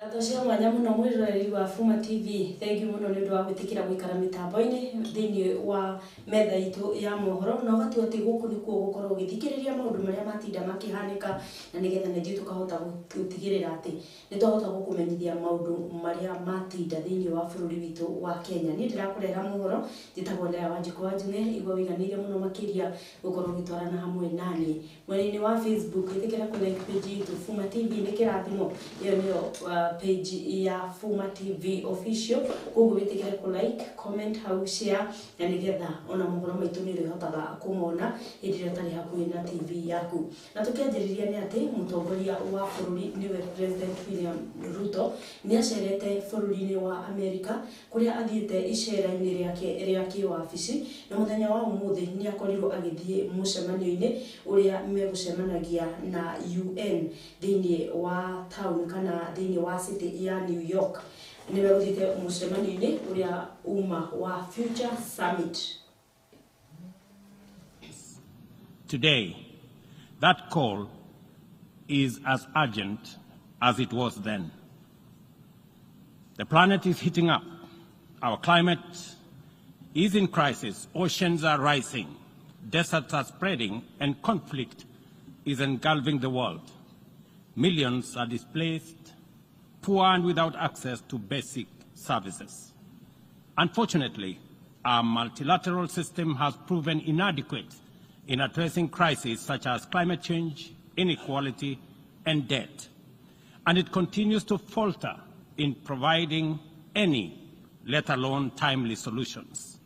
Atocia mwanya muno mwiroreri wa Fuma Tv thengi muno ni ndu wa gwitikira gwikara mitambo-ini thiini wa metha itu ya mohoro na watu ati guku nikuo gukorwo githikiriria maundu maria matinda makihanika na nigetha nithii tukahota gutigirira ati nitwahota gukumenyithia maundu maria matinda thiini wa bururi witu wa Kenya. Ni ndirakurera mohoro njitagwo Ndea Wanjiku Wanjine igwa wiganire muno makiria gukorwo gitwarana hamwe nani mwena-ini wa Facebook ithikira ku like page itu Fuma TV ni kirathimo iyo niyo page ya Fuma TV official koguo witikire ku like comment hau share na nigetha ona mohoro maitu ni rihotaga kumona hindi ria tari hakuhi na TV yaku. Na tukianjiriria ni ati mutongoria wa bururi niwe President William Ruto ni acerete bururi-ini wa America kuria athiite icera-ini ria kiwabici na muthenya wa umuthi ni akorirwo agithie mucemanio-ini uria megucemanagia na UN thiini wa town kana thiini wa city ya New York. Ni meguthite mucemanio-ini uria uma wa Future Summit. Today, that call is as urgent as it was then. The planet is heating up. Our climate is in crisis. Oceans are rising. Deserts are spreading, and conflict is engulfing the world. Millions are displaced, poor and without access to basic services. Unfortunately, our multilateral system has proven inadequate in addressing crises such as climate change, inequality, and debt. And it continues to falter in providing any, let alone timely solutions.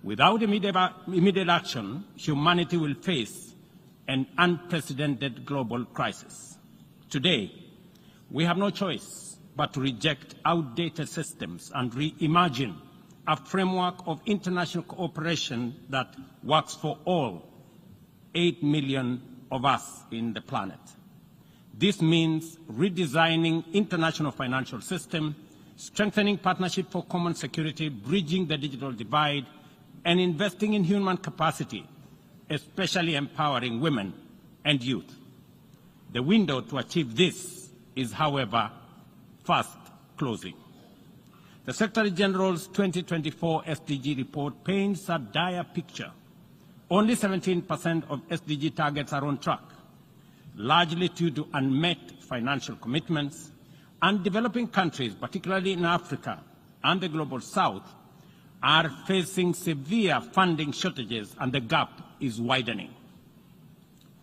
Without immediate action, humanity will face an unprecedented global crisis. Today, we have no choice but to reject outdated systems and reimagine a framework of international cooperation that works for all 8 million of us in the planet. This means redesigning international financial system, strengthening partnership for common security, bridging the digital divide, and investing in human capacity, especially empowering women and youth. The window to achieve this is, however, fast closing. The Secretary General's 2024 SDG report paints a dire picture. Only 17% of SDG targets are on track, largely due to unmet financial commitments, and developing countries, particularly in Africa and the Global South, are facing severe funding shortages, and the gap is widening.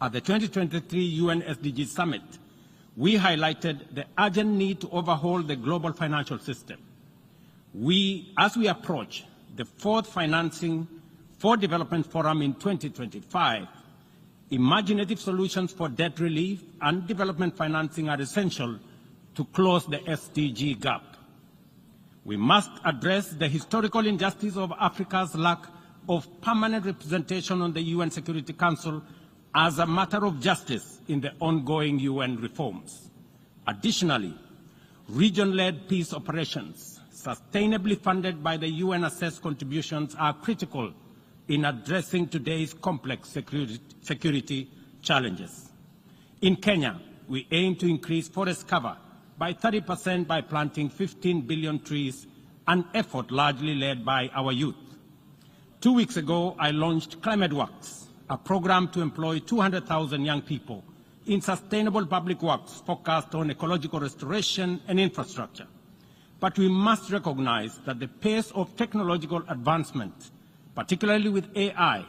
At the 2023 UN SDG Summit, we highlighted the urgent need to overhaul the global financial system. As we approach the fourth Financing for Development Forum in 2025, imaginative solutions for debt relief and development financing are essential to close the SDG gap. We must address the historical injustice of Africa's lack of permanent representation on the UN Security Council as a matter of justice in the ongoing UN reforms. Additionally, region-led peace operations, sustainably funded by the UN-assessed contributions, are critical in addressing today's complex security challenges. In Kenya, we aim to increase forest cover by 30% by planting 15 billion trees, an effort largely led by our youth. 2 weeks ago, I launched Climate Works, a program to employ 200,000 young people in sustainable public works focused on ecological restoration and infrastructure. But we must recognize that the pace of technological advancement, particularly with AI,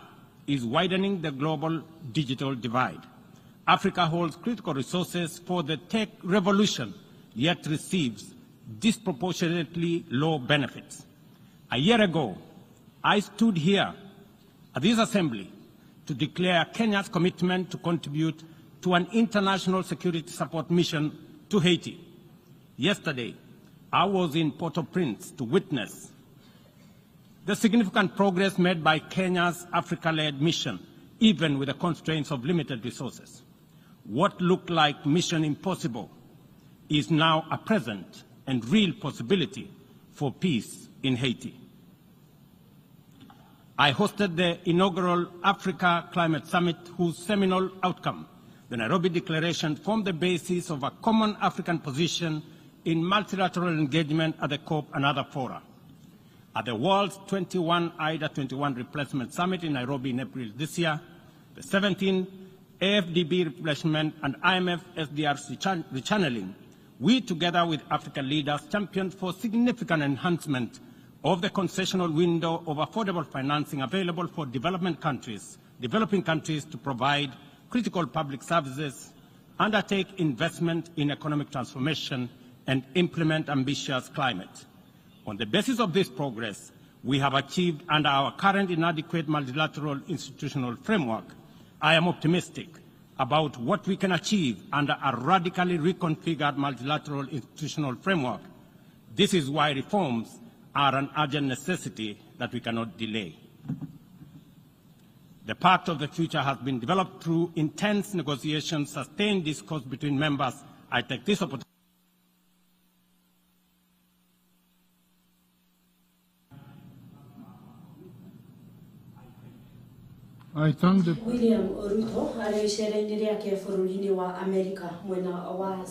is widening the global digital divide. Africa holds critical resources for the tech revolution, yet receives disproportionately low benefits. A year ago, I stood here at this assembly to declare Kenya's commitment to contribute to an international security support mission to Haiti. Yesterday, I was in Port-au-Prince to witness the significant progress made by Kenya's Africa-led mission, even with the constraints of limited resources. What looked like mission impossible is now a present and real possibility for peace in Haiti. I hosted the inaugural Africa Climate Summit, whose seminal outcome, the Nairobi Declaration, formed the basis of a common African position in multilateral engagement at the COP and other fora. At the World's 21 IDA 21 Replacement Summit in Nairobi in April this year, the 17th AFDB replacement and IMF SDR rechanneling, we, together with African leaders, championed for significant enhancement of the concessional window of affordable financing available for developing countries to provide critical public services, undertake investment in economic transformation, and implement ambitious climate. On the basis of this progress, we have achieved under our current inadequate multilateral institutional framework, I am optimistic about what we can achieve under a radically reconfigured multilateral institutional framework. This is why reforms are an urgent necessity that we cannot delay. The Pact of the Future has been developed through intense negotiations, sustained discourse between members. I take this opportunity William Ruto arĩ icera-inĩ rĩake bũrũri-inĩ wa Amerika mwena wa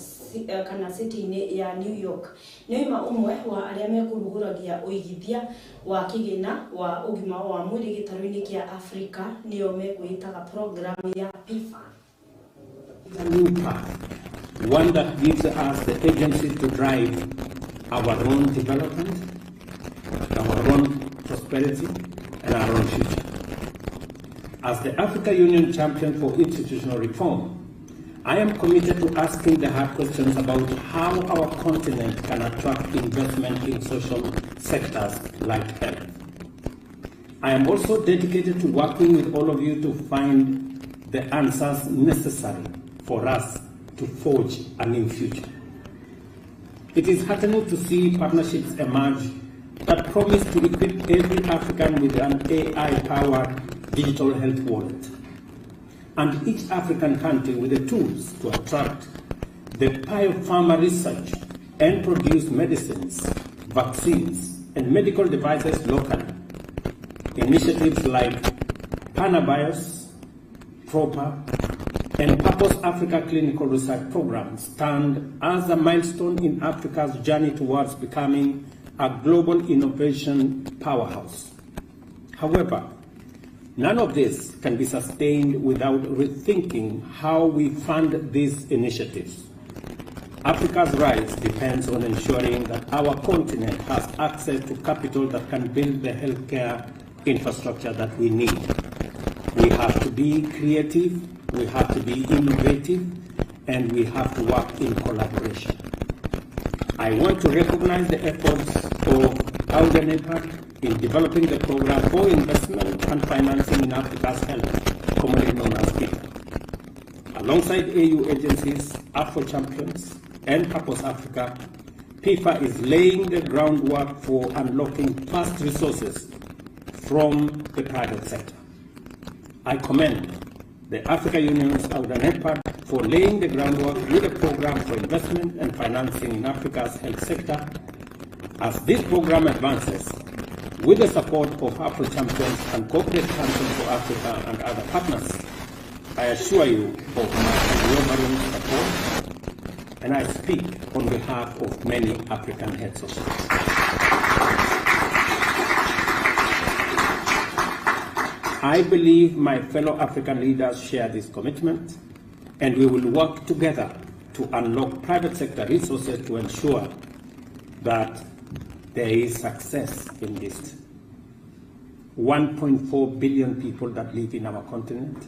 kana city-inĩ ya New York. Nĩ oima ũmwe wa arĩa mekũrugũragia ũigithia wa kĩgĩna wa ũgima wa mwĩrĩ gĩtarũ-inĩ kĩa Afrika nĩo mekwĩtaga program ya PIFA. A new path, one that gives us the agency to drive our own development, our own prosperity, and our own future. As the Africa Union champion for institutional reform, I am committed to asking the hard questions about how our continent can attract investment in social sectors like health. I am also dedicated to working with all of you to find the answers necessary for us to forge a new future. It is heartening to see partnerships emerge that promise to equip every African with an AI-powered digital health wallet, and each African country with the tools to attract the biopharma research and produce medicines, vaccines, and medical devices locally. Initiatives like Panabios, PROPER, and Purpose Africa clinical research programs stand as a milestone in Africa's journey towards becoming a global innovation powerhouse. However, none of this can be sustained without rethinking how we fund these initiatives. Africa's rise depends on ensuring that our continent has access to capital that can build the healthcare infrastructure that we need. We have to be creative, we have to be innovative, and we have to work in collaboration. I want to recognize the efforts of AUDA in developing the program for investment and financing in Africa's health, commonly known as PIFA. Alongside AU agencies, Afro Champions, and Purpose Africa, PIFA is laying the groundwork for unlocking vast resources from the private sector. I commend the Africa Union's AUDA for laying the groundwork with a program for investment and financing in Africa's health sector. As this program advances, with the support of Afro Champions and Corporate Council for Africa and other partners, I assure you of my unwavering support, and I speak on behalf of many African heads of state. I believe my fellow African leaders share this commitment, and we will work together to unlock private sector resources to ensure that there is success in this. 1.4 billion people that live in our continent,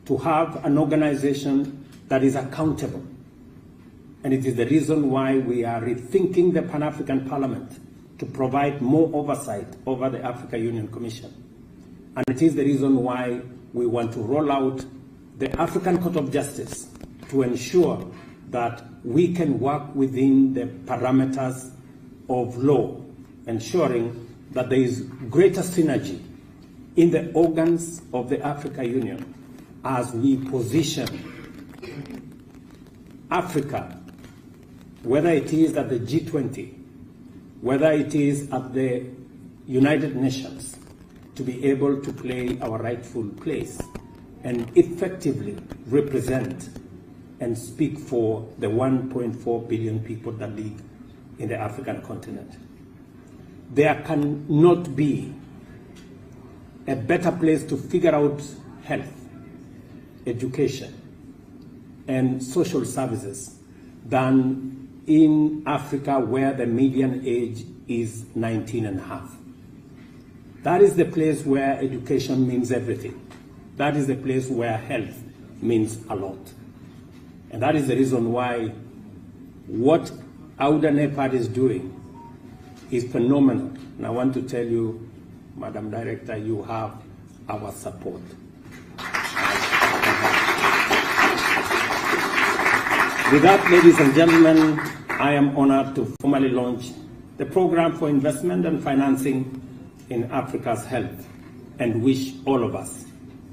to have an organization that is accountable. And it is the reason why we are rethinking the Pan-African Parliament to provide more oversight over the Africa Union Commission. And it is the reason why we want to roll out the African Court of Justice to ensure that we can work within the parameters of law, ensuring that there is greater synergy in the organs of the Africa Union as we position Africa, whether it is at the G20, whether it is at the United Nations, to be able to play our rightful place and effectively represent and speak for the 1.4 billion people that live in the African continent. There cannot be a better place to figure out health, education, and social services than in Africa, where the median age is 19 and a half. That is the place where education means everything. That is the place where health means a lot. And that is the reason why what Auda NEPAD is doing is phenomenal. And I want to tell you, Madam Director, you have our support. With that, ladies and gentlemen, I am honored to formally launch the program for investment and financing in Africa's health and wish all of us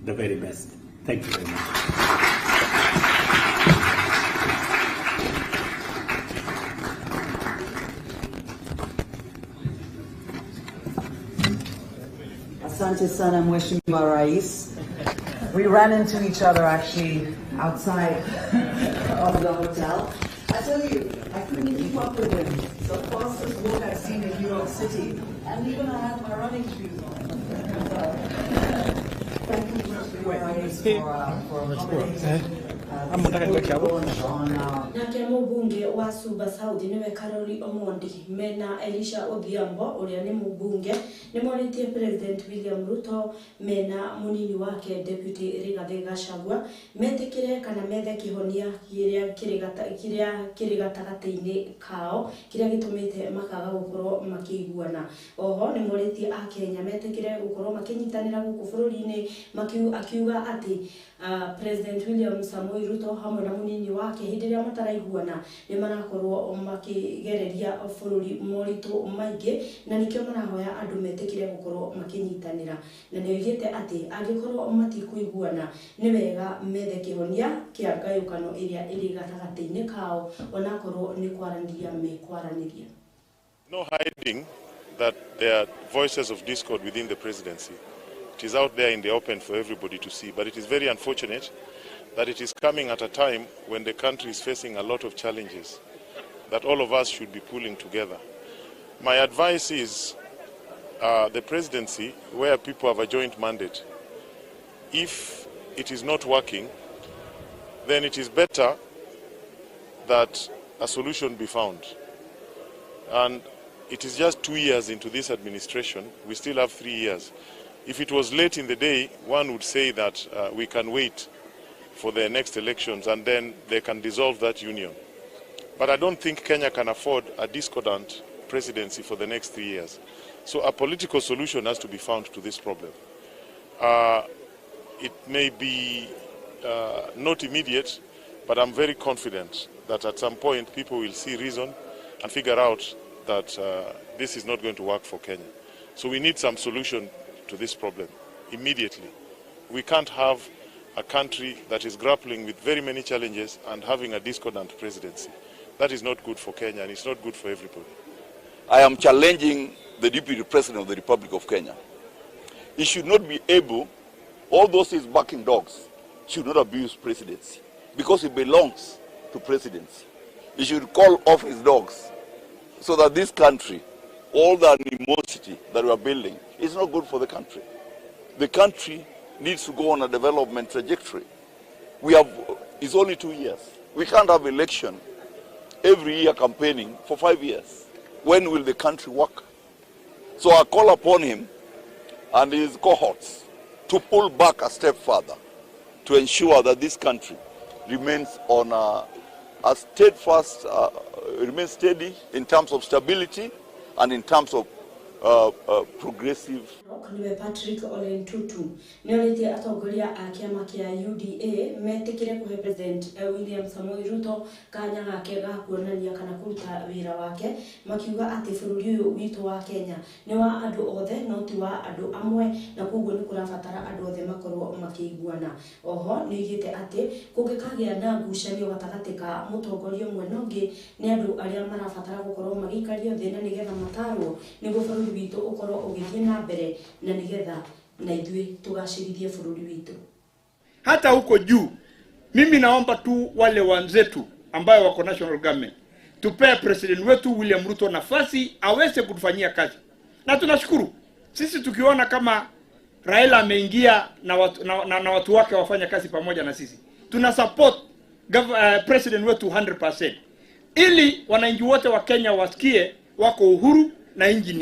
the very best. Thank you very much. Asante sana Mheshimiwa Rais. We ran into each other actually outside of the hotel. I tell you, I couldn't keep up with him. The fastest walk I've seen in New York City, and even I had my running shoes on. Thank you, Mheshimiwa Rais, for accommodating. Nake mubunge wa Suba Saudi niwe Karoli Omondi mena Elisha Odhiambo uria ni mubunge ni monitie President William Ruto mena munini wake Deputy Rigathi Gachagua metikire kana methe kihonia kiria gatagati-ini kao kiria gitumite makaga gukorwo makiguana. Oho ni monitie a Kenya metikire gukorwo makinyitanira guku bururi-ini akiuga ati President William Samoei Ruto hamwe na munini wake hindi ria mataraiguana ni marakorwo makigereria bururi moritu maingi na nikio marahoya andu metikire gukorwo makinyitanira na nioigite ati angikorwo matikuiguana ni wega methe kihonia kia ngayukano iria iri gatagati-ini kao onakorwo ni kwaraniria mekwaraniria. No hiding that there are voices of discord within the presidency. It is out there in the open for everybody to see, but it is very unfortunate that it is coming at a time when the country is facing a lot of challenges that all of us should be pulling together. My advice is the presidency, where people have a joint mandate, if it is not working, then it is better that a solution be found. And it is just 2 years into this administration. We still have 3 years. If it was late in the day, one would say that we can wait for the next elections and then they can dissolve that union. But I don't think Kenya can afford a discordant presidency for the next 3 years. So a political solution has to be found to this problem. It may be not immediate, but I'm very confident that at some point people will see reason and figure out that this is not going to work for Kenya. So we need some solution to this problem immediately. We can't have a country that is grappling with very many challenges and having a discordant presidency. That is not good for Kenya and it's not good for everybody. I am challenging the Deputy President of the Republic of Kenya. He should not be able, all those his backing dogs, should not abuse presidency because he belongs to presidency. He should call off his dogs so that this country, all the animosity that we are building, is not good for the country. The country needs to go on a development trajectory. It's only 2 years. We can't have election every year campaigning for 5 years. When will the country work? So I call upon him and his cohorts to pull back a step further to ensure that this country remains on a steadfast, remains steady in terms of stability and in terms of progressive. Niwe Patrick Olentutu nioritie atongoria a kiama kia UDA metikire kuhe President William Samoei Ruto kanya gake ga kuonania kana kuruta wira wake makiuga ati bururi uyu witu wa Kenya ni wa andu othe no ti wa andu amwe na kuguo ni kurabatara andu othe makorwo makiguana. Oho niigite ati kungikagia na ngucanio gatagati ka mutongoria umwe na ungi ni andu aria marabatara gukorwo magikario thina nigetha matarwo niguo bururi witu ukorwo ugithie na mbere na nigetha na ithuĩ tugacirithie bururi witu. Hata huko juu Mimi naomba tu wale wenzetu ambao wako national government tupee president wetu William Ruto nafasi aweze kutufanyia kazi. Na tunashukuru. Sisi tukiona kama Raila ameingia na watu wake wafanya kazi pamoja na sisi. Tuna support president wetu 100%. Ili wananchi wote wa Kenya wasikie wako uhuru na nchi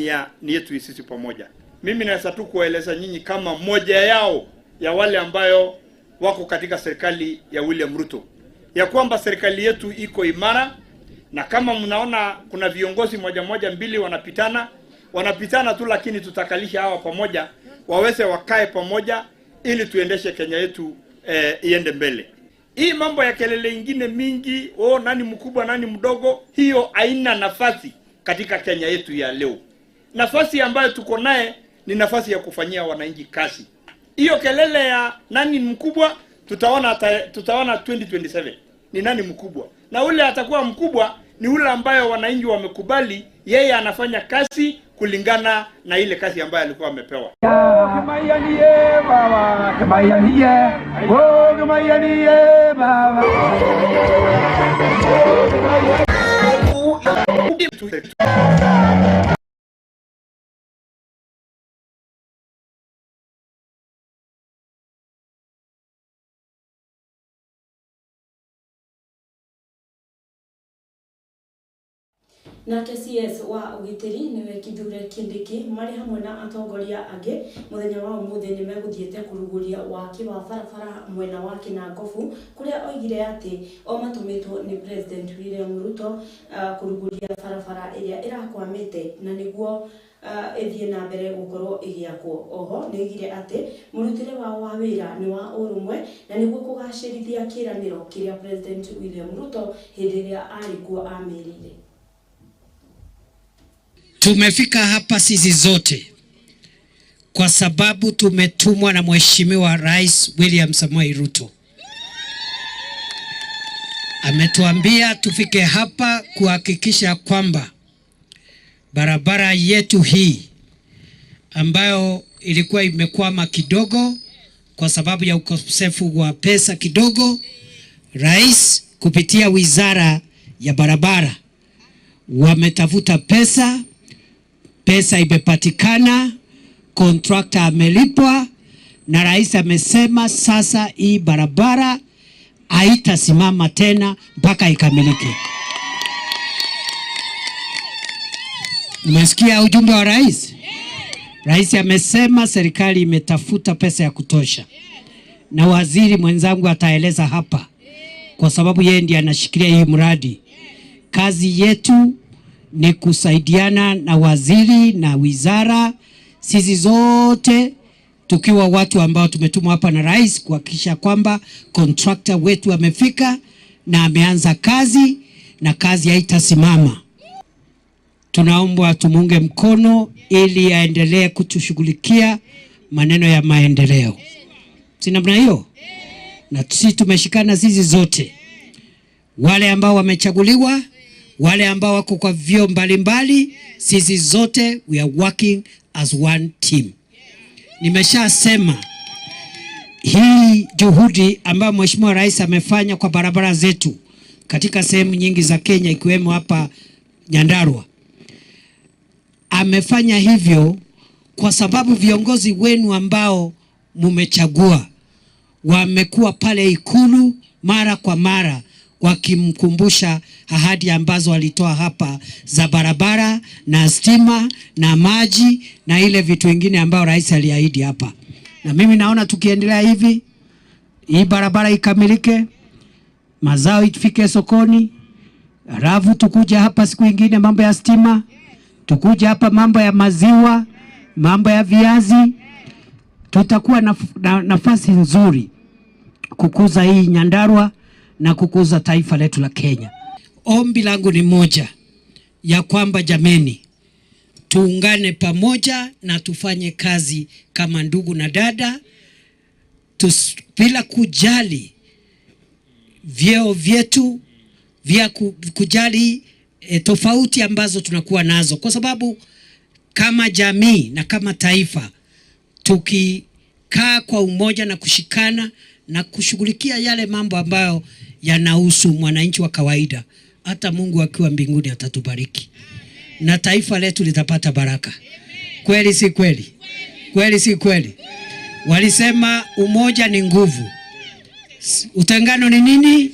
ni yetu sisi pamoja. Mimi naweza tu kueleza nyinyi kama mmoja yao ya wale ambayo wako katika serikali ya William Ruto, ya kwamba serikali yetu iko imara, na kama mnaona kuna viongozi moja mbili wanapitana tu, lakini tutakalisha hawa pamoja waweze wakae pamoja ili tuendeshe Kenya yetu iende mbele. Hii mambo ya kelele ingine mingi, nani mkubwa nani mdogo, hiyo haina nafasi katika Kenya yetu ya leo. Nafasi ambayo tuko naye ni nafasi ya kufanyia wananchi kazi. Hiyo kelele ya nani mkubwa tutaona 2027 ni nani mkubwa. Na ule atakuwa mkubwa ni ule ambayo wananchi wamekubali yeye anafanya kazi kulingana na ile kazi ambayo alikuwa amepewa. Na KCS wa ugitiri niwe Kithure Kindiki mari hamwe na atongoria angi muthenya wa umuthi ni meguthiete kuruguria waki wa barabara mwena wa Kinangofu kuria oigire ati o matumitwo ni President William Ruto kuruguria barabara iria irakwamite na niguo ethie na mbere gukorwo igiakwo. Oho niigire ati murutire wa wira ni wa urumwe na niguo kugacirithia kiraniro kiria President William Ruto hindi iria alikuwa amerire. Tumefika hapa sisi zote kwa sababu tumetumwa na Mheshimiwa Rais William Samoei Ruto. Ametuambia tufike hapa kuhakikisha kwamba barabara yetu hii ambayo ilikuwa imekwama kidogo kwa sababu ya ukosefu wa pesa kidogo, Rais kupitia wizara ya barabara wametafuta pesa imepatikana, contractor amelipwa, na Rais amesema sasa hii barabara haitasimama tena mpaka ikamilike. Umesikia ujumbe wa Rais? Rais amesema serikali imetafuta pesa ya kutosha, na waziri mwenzangu ataeleza hapa kwa sababu yeye ndiye anashikilia hii mradi. Kazi yetu ni kusaidiana na waziri na wizara, sisi zote tukiwa watu ambao tumetumwa hapa na Rais kuhakikisha kwamba contractor wetu amefika na ameanza kazi na kazi haitasimama. Tunaomba tumunge mkono ili aendelee kutushughulikia maneno ya maendeleo. Si namna hiyo? Na sisi tumeshikana sisi zote, wale ambao wamechaguliwa, wale ambao wako kwa vyeo mbalimbali, sisi zote we are working as one team. Nimeshasema hii juhudi ambayo Mheshimiwa Rais amefanya kwa barabara zetu katika sehemu nyingi za Kenya ikiwemo hapa Nyandarua. Amefanya hivyo kwa sababu viongozi wenu ambao mumechagua wamekuwa pale Ikulu mara kwa mara wakimkumbusha ahadi ambazo walitoa hapa za barabara na stima na maji na ile vitu vingine ambao Rais aliahidi hapa. Na mimi naona tukiendelea hivi, hii barabara ikamilike, mazao ifike sokoni, alafu tukuja hapa siku nyingine mambo ya stima, tukuja hapa mambo ya maziwa, mambo ya viazi, tutakuwa na nafasi nzuri kukuza hii Nyandarua na kukuza taifa letu la Kenya. Ombi langu ni moja, ya kwamba jameni, tuungane pamoja na tufanye kazi kama ndugu na dada, bila kujali vyeo vyetu, vya kujali tofauti ambazo tunakuwa nazo, kwa sababu kama jamii na kama taifa tukikaa kwa umoja na kushikana na kushughulikia yale mambo ambayo yanahusu mwananchi wa kawaida, hata Mungu akiwa mbinguni atatubariki na taifa letu litapata baraka. Kweli si kweli? Kweli si kweli? Walisema umoja ni nguvu, utengano ni nini?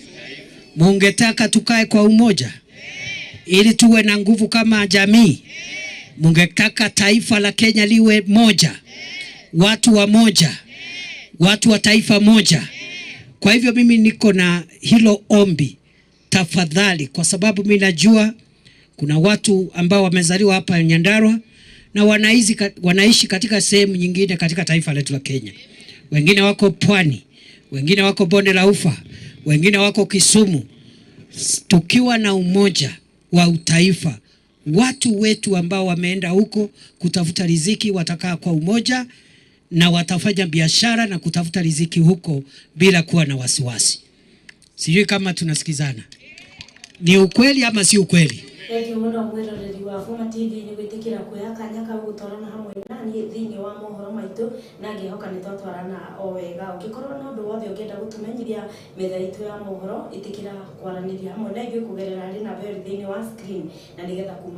Mungetaka tukae kwa umoja ili tuwe na nguvu kama jamii. Mungetaka taifa la Kenya liwe moja, watu wa moja, watu wa taifa moja. Kwa hivyo mimi niko na hilo ombi, tafadhali, kwa sababu mimi najua kuna watu ambao wamezaliwa hapa Nyandarua na wanaishi katika sehemu nyingine katika taifa letu la Kenya. Wengine wako Pwani, wengine wako Bonde la Ufa, wengine wako Kisumu. Tukiwa na umoja wa utaifa, watu wetu ambao wameenda huko kutafuta riziki watakaa kwa umoja na watafanya biashara na kutafuta riziki huko bila kuwa na wasiwasi. Sijui kama tunasikizana. Ni ukweli ama si ukweli? Eki muno mwiroreri wa Fuma Tv ni gwitikira kuya kanya ka gutorana hamwe nani thiini wa mohoro maitu na ngihoka ni twatwarana o wega. Ukikorwo na undu wothe ukienda gutumenyithia metha itu ya mohoro itikira kwaraniria hamwe na igwe kugerera ari na bell thiini wa screen na nigetha kuma